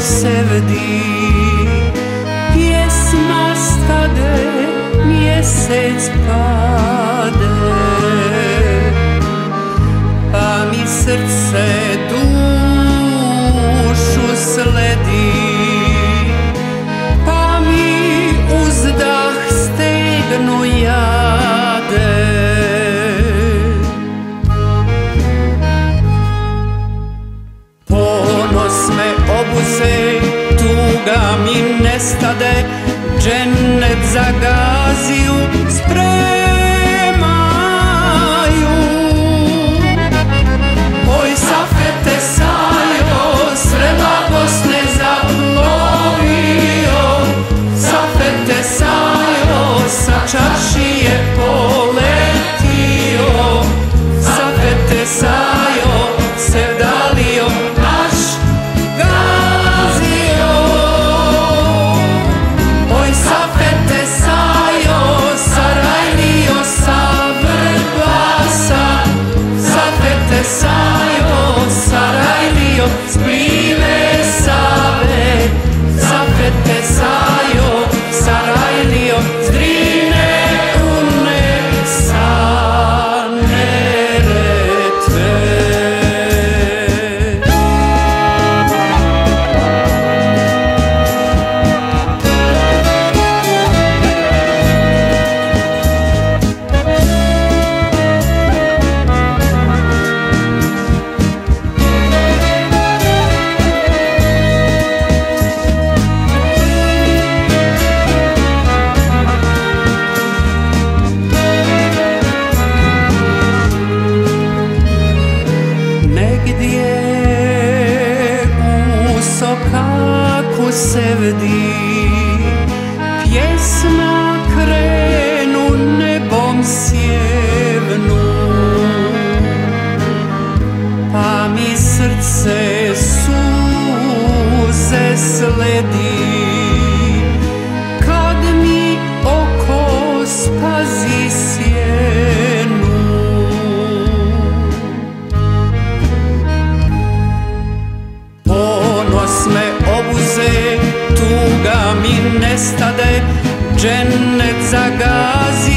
se vdi. Pjesma stade, mjesec pade, pa mi srce dušu sledi, pa mi uzdah stegnu jade. Ponos me obuze, tuga mi nestade, džennet za gaziju spremaju. Oj Safete sajo, srela Bosne zaplovio, Safete sajo, sa čaršije poletio, Safete sajo, sevdalio naš gazio. Oj Safete sajo, sarajlio sa vrbasa, Safete sajo, sarajlio s plive Save, Safete sajo, sarajlio s Drine, Une, sa Neretve. Negdje u sokaku se vdi, pjesma krenu nebom sjevnu, pa mi srce suze sledi, kad mi oko spazi sjenu. Ponos me obuze, tuga mi nestade, džennet za gaziju